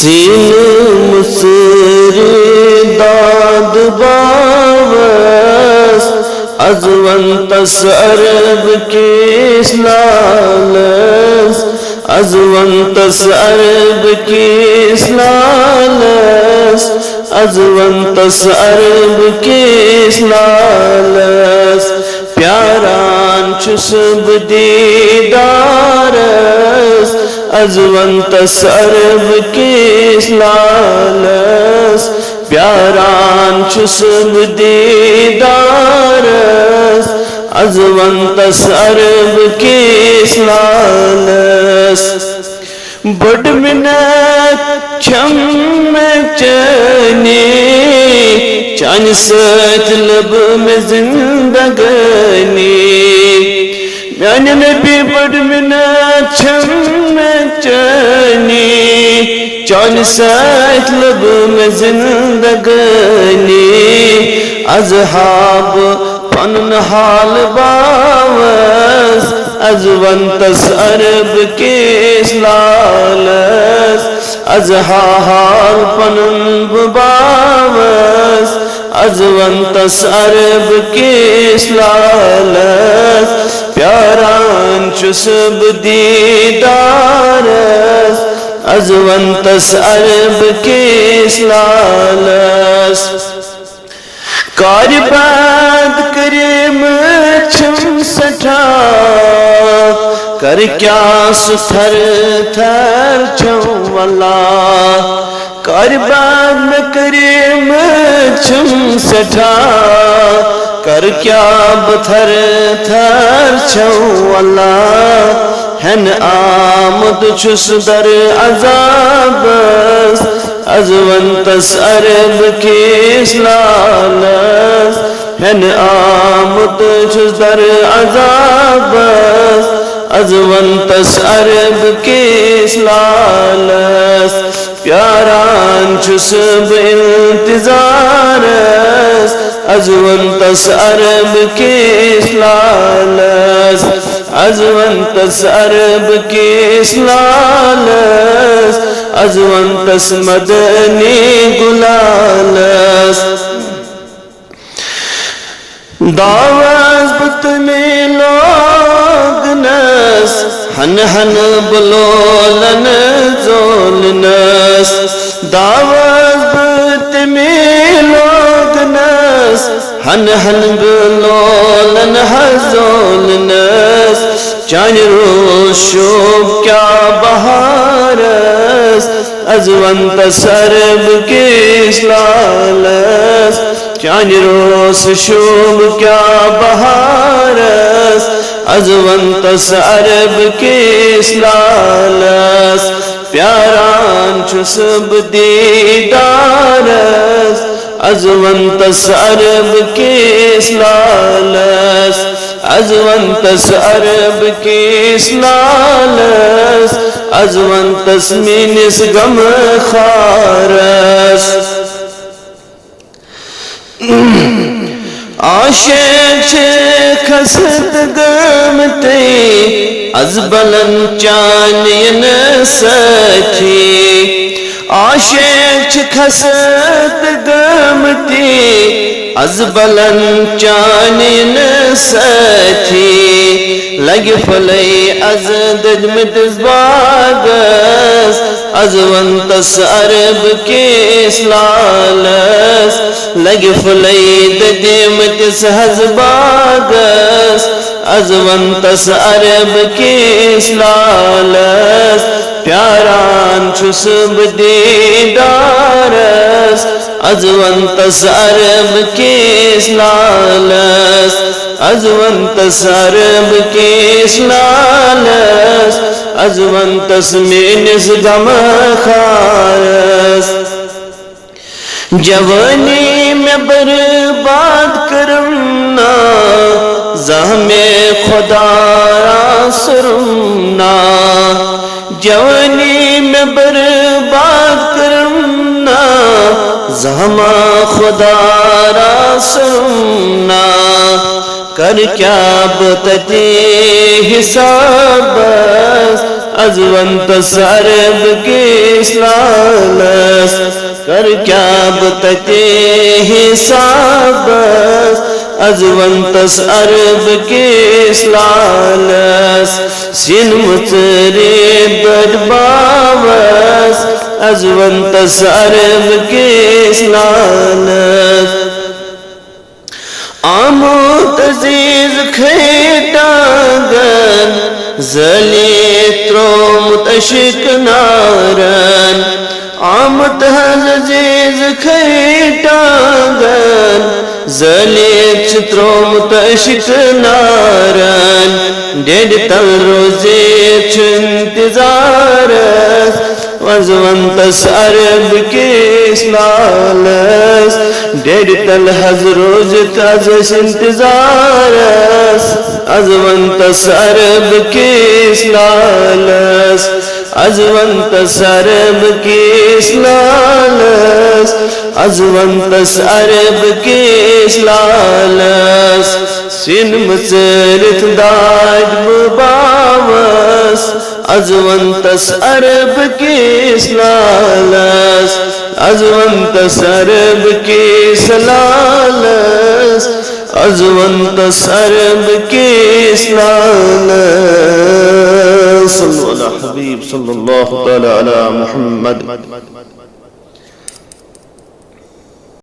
سین مصر داد باوس ازونتس عرب کیس لالس ازونتس عرب کیس لالس ازونتس عرب کیس لالس پیاران چسب دیدارس ازونتس عرب کیس لالس پیاران چسب دیدارس ازونتس عرب کیس لالس بڑ منت چھم میں چنی چان ست لب میں زندگانی میانہ نبی بڑ منت چھم میں چنی چان ست لب میں زندگانی اصحاب پنن حال باوس ازونتس عرب کیس لالس ازحال پنن باوس ازونتس عرب کیس لالس پیاران چسب دیدارس ازونتس عرب کیس لالس کار باد کریم چھم سٹھا کر کیا ستھر تھر چھو واللہ کار باد کریم چھم سٹھا کر کیا بتھر تھر چھو واللہ ہن آمد چھس در عذابس ازونتس عرب کیس لالس ہن آمد چھس در عذابس ازونتس عرب کیس لالس پیاران چھسب انتظارس ازونتس عرب کیس لالس ازونتس عرب کیس لالس ازونتس مدنی گلالس داواز بطنی لوگنس ہن ہن بلولن زولنس داواز بطنی لوگنس ہن ہن بلولن زولنس چان روز شوب کیا بہارس ازونتس عرب کیس لالس چان روز شوب کیا بہارس ازونتس عرب کیس لالس پیاران چسب دیدارس ازونتس عرب کیس لالس ازونتس عرب کیس لالس ازونتس مینس غم خارس عاشق چھے کھست گمتی از بلند چانین سچی عاشق چھے کھست گمتی از بلند چانین سچی لگ پھلی از دجمتس باگس ازونتس عرب کیس لالس لگ پھلی دجمتس حزباگس ازونتس عرب کیس لالس پیاران چسب دیدارس ازونتس عرب کیس لالس ازونتس عرب کیس لالس ازونتس مینس غم خارس جوانی میں برباد کرنا زہم خدا را سرنا جوانی میں برباد کرنا زہم خدا را سرنا کر کیا بتتی حساب ازونتس عرب کی اسلالس کر کیا بتتے حسابس ازونتس عرب کے اسلالس سین متری بدباوس ازونتس عرب کے اسلالس آموت عزیز کھیٹاگن زلی ترومت اشک نارن آمد عزیز کھیٹاگن زلی ترومت اشک نارن ڈیڈ تل روزی چنتظارس وزونتس عرب کی اسلالس ڈیڈ تل حضروز تازش انتظارس ازونتس عرب کی اسلالس ازونتس عرب کی اسلالس ازونتس عرب کی اسلالس سن مصرت داج مباوس ازونتس عرب کی اسلالس ازونتس عرب کی اسلالس ازونتس عرب کی اسلالس صلی اللہ حبیب صلی اللہ تعالی علی محمد